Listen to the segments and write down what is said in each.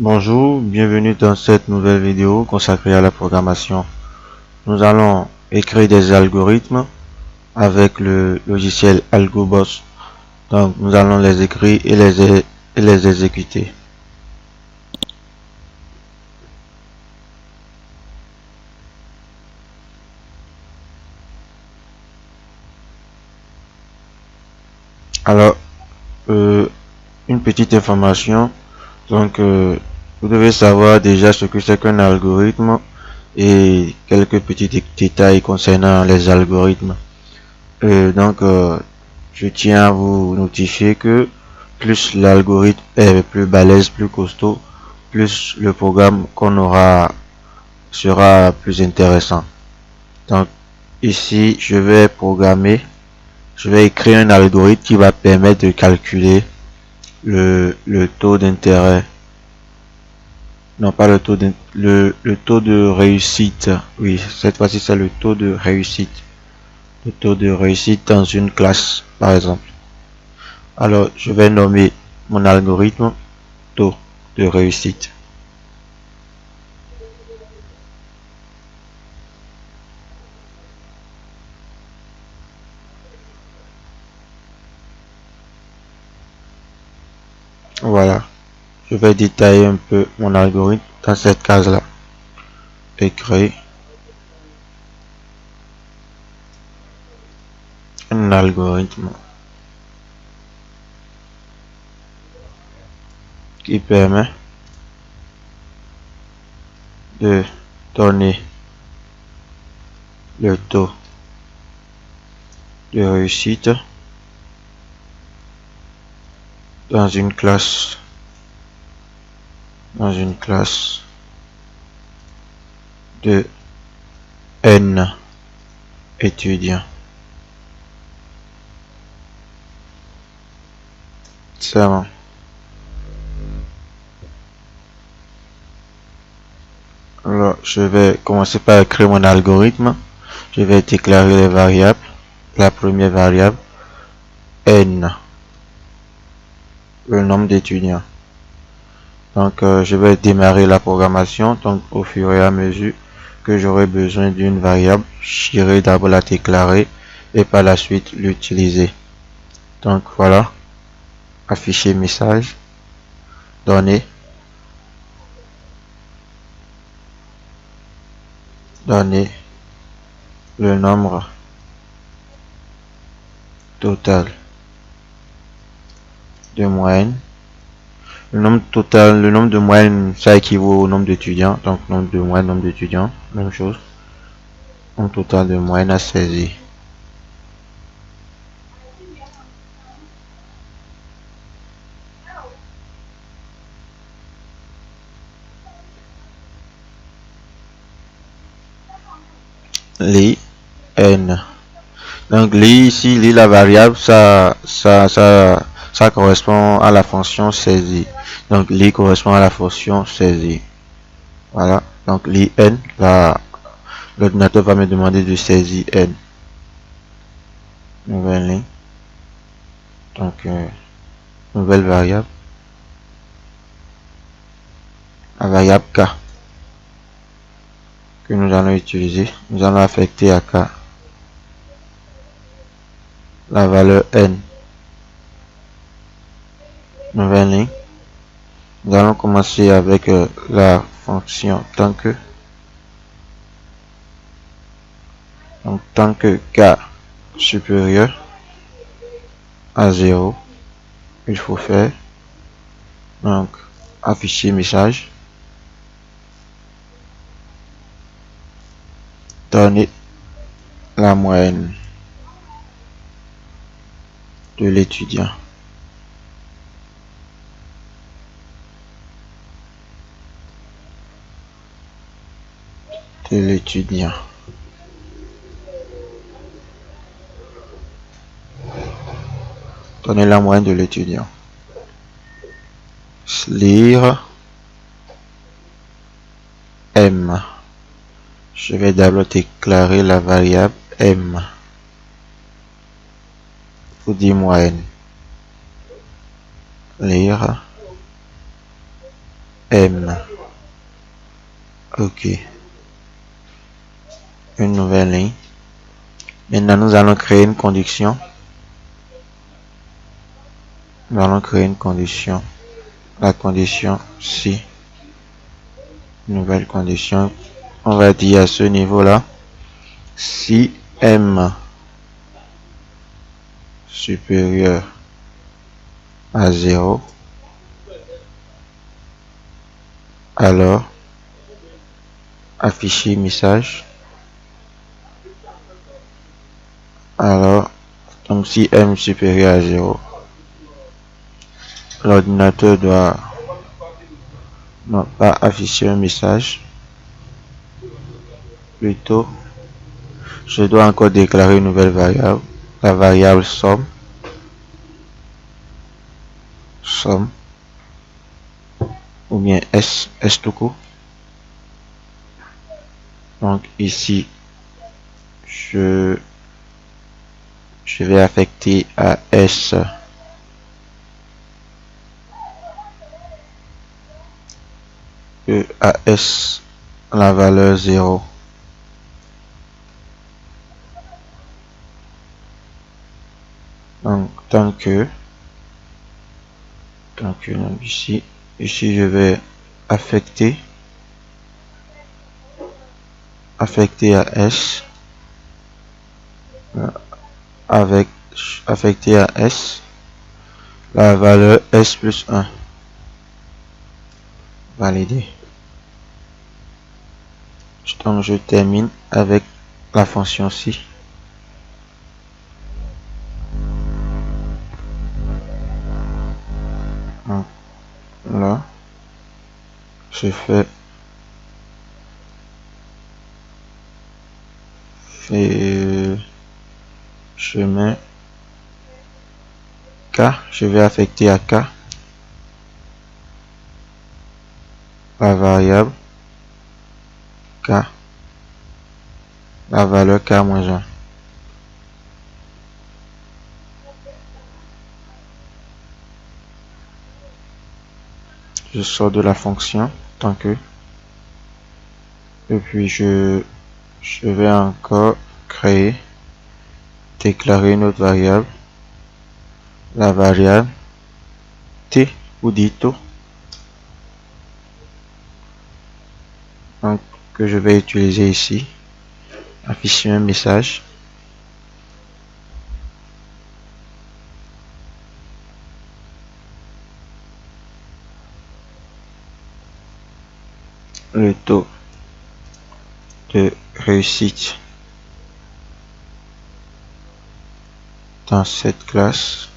Bonjour, bienvenue dans cette nouvelle vidéo consacrée à la programmation. Nous allons écrire des algorithmes avec le logiciel AlgoBoss. Donc nous allons les écrire et les exécuter. Alors, une petite information. Donc, vous devez savoir déjà ce que c'est qu'un algorithme et quelques petits détails concernant les algorithmes. Je tiens à vous notifier que plus l'algorithme est plus balèze, plus costaud, plus le programme qu'on aura sera plus intéressant. Donc, ici, je vais écrire un algorithme qui va permettre de calculer le taux d'intérêt. Non, pas le taux de réussite. Oui, cette fois-ci, c'est le taux de réussite. Le taux de réussite dans une classe, par exemple. Alors, je vais nommer mon algorithme taux de réussite. Voilà. Je vais détailler un peu mon algorithme dans cette case-là. Écrire un algorithme qui permet de donner le taux de réussite dans une classe de n étudiants. C'est bon. Alors, je vais commencer par écrire mon algorithme. Je vais déclarer les variables. La première variable, n, le nombre d'étudiants. Donc, je vais démarrer la programmation. Donc, au fur et à mesure que j'aurai besoin d'une variable, j'irai d'abord la déclarer et par la suite l'utiliser. Donc, voilà. Afficher message. Donner le nombre total de moyenne. Le nombre de moyenne, ça équivaut au nombre d'étudiants. Donc, nombre de moyenne, nombre d'étudiants, même chose. Nombre total de moyenne à saisir. Les n. Donc, ici, la variable, ça correspond à la fonction saisie. Donc, correspond à la fonction saisie. Voilà. Donc, n, l'ordinateur va me demander de saisir n. Nouvelle ligne. Donc, nouvelle variable. La variable k que nous allons utiliser. Nous allons affecter à k la valeur n. Nouvelle ligne. Nous allons commencer avec la fonction tant que. Donc, tant que k supérieur à 0, il faut faire donc afficher message, donner la moyenne de l'étudiant. Donner la moyenne de l'étudiant. Lire m. Je vais d'abord déclarer la variable m pour dire moyenne. Lire M. Ok. Une nouvelle ligne. Maintenant, nous allons créer une condition. Nous allons créer une condition. La condition si. Nouvelle condition. On va dire à ce niveau-là, si M supérieur à 0, alors afficher message. Alors, donc si M supérieur à 0, l'ordinateur doit non pas afficher un message. Plutôt, je dois encore déclarer une nouvelle variable, la variable somme. Ou bien S tout court. Donc ici, je vais affecter à S la valeur 0. Donc tant que donc ici je vais affecter à S avec affecter à S la valeur S plus 1. Valider. Donc je termine avec la fonction si. Donc, là, je fais chemin K, je vais affecter à K la variable K, la valeur K-1. Je sors de la fonction tant que, et puis je vais encore créer, déclarer une autre variable, la variable T ou dito, donc que je vais utiliser ici, afficher un message. Le taux de réussite dans cette classe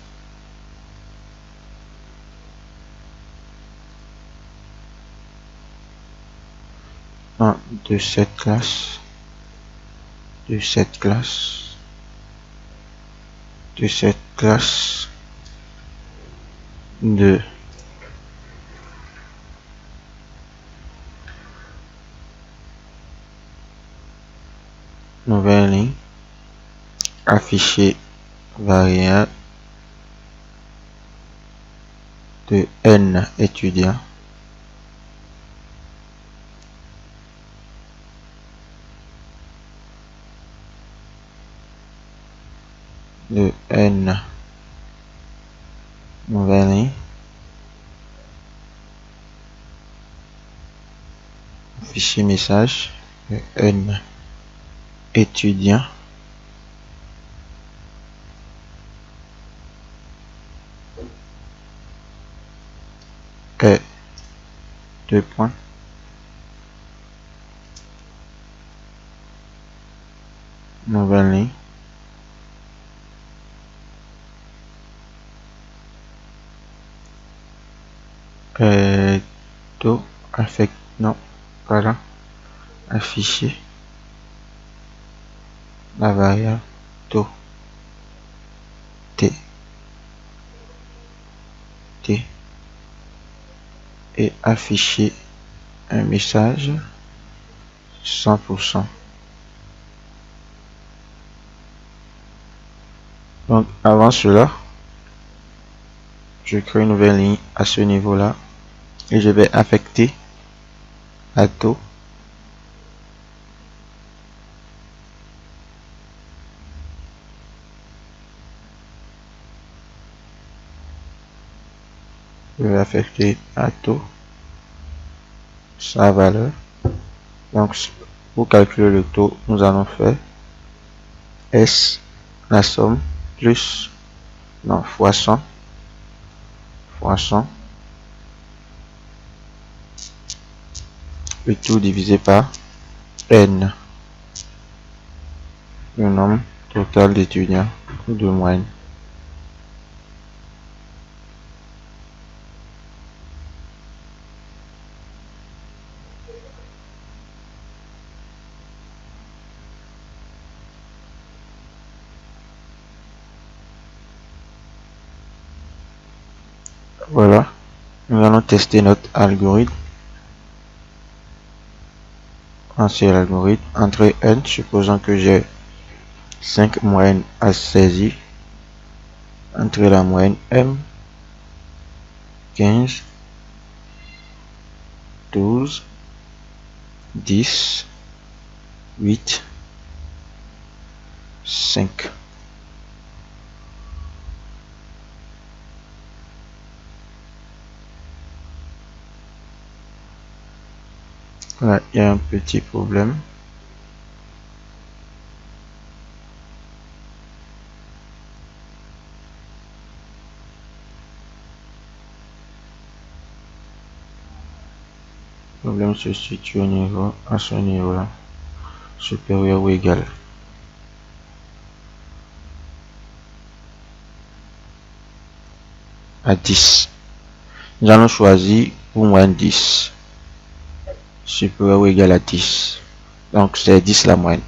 de cette classe de nouvelle ligne, afficher variable de N étudiants de N nouvelle ligne, afficher message de N étudiants et deux points nouvelle ligne et taux affect non voilà afficher la variable taux T et afficher un message 100%. Donc avant cela, je crée une nouvelle ligne à ce niveau là et je vais affecter à taux. Je vais affecter à taux sa valeur. Donc, pour calculer le taux, nous allons faire S, la somme, plus, non, fois 100, le tout divisé par N, le nombre total d'étudiants ou de moyenne. Voilà, nous allons tester notre algorithme. Lancer l'algorithme, entrer N, supposant que j'ai 5 moyennes à saisir. Entrer la moyenne M, 15, 12, 10, 8, 5. Là, il y a un petit problème. Le problème se situe au niveau, à ce niveau-là, supérieur ou égal à 10. Nous allons choisir pour moyenne 10. Supérieur ou égal à 10. Donc, c'est 10 la moyenne.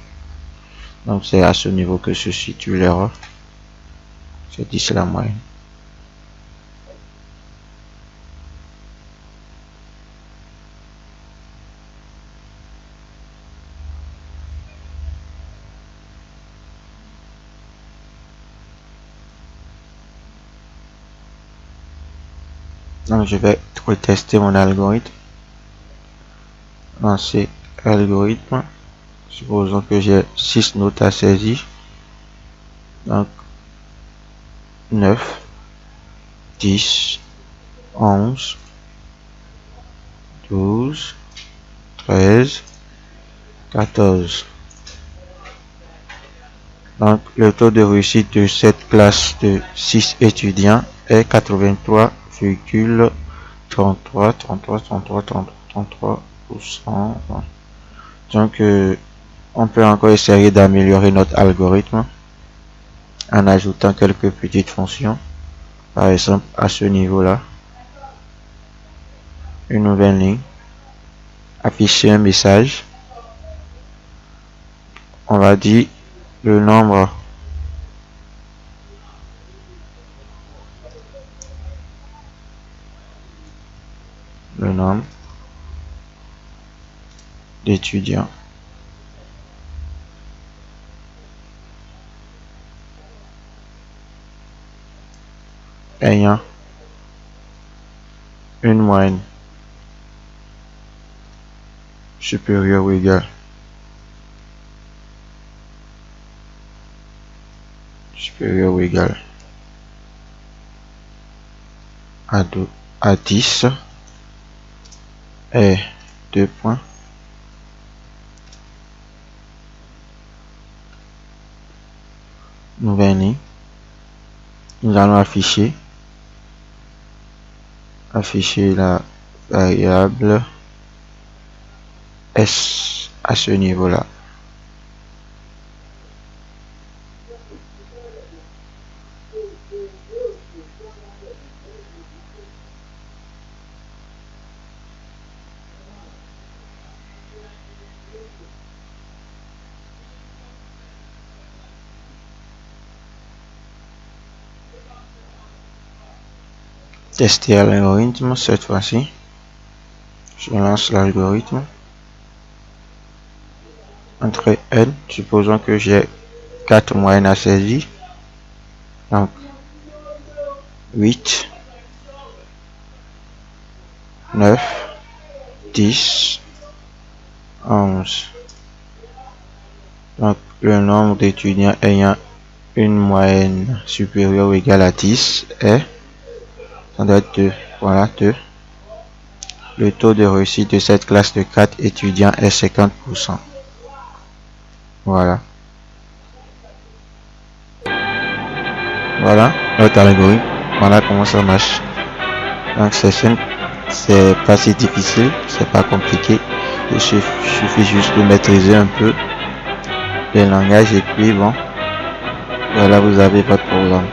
Donc, c'est à ce niveau que se situe l'erreur. C'est 10 la moyenne. Donc, je vais retester mon algorithme. Lancer l'algorithme. Supposons que j'ai 6 notes à saisir. Donc, 9, 10, 11, 12, 13, 14. Donc, le taux de réussite de cette classe de 6 étudiants est 83,33%. Donc, on peut encore essayer d'améliorer notre algorithme en ajoutant quelques petites fonctions. Par exemple, à ce niveau-là, une nouvelle ligne, afficher un message. On va dire le nombre d'étudiants ayant une moyenne supérieure ou égale à 10 et 2 points. Nouvelle ligne. Nous allons afficher la variable S à ce niveau-là. Tester l'algorithme cette fois-ci. Je lance l'algorithme. Entre N, supposons que j'ai 4 moyennes à saisir. Donc 8, 9, 10, 11. Donc, le nombre d'étudiants ayant une moyenne supérieure ou égale à 10 est, ça doit être 2. Voilà, 2. Le taux de réussite de cette classe de 4 étudiants est 50%. Voilà. Voilà notre algorithme. Voilà comment ça marche. Donc c'est pas si difficile, c'est pas compliqué. Il suffit juste de maîtriser un peu le langage et puis bon, voilà, vous avez votre programme.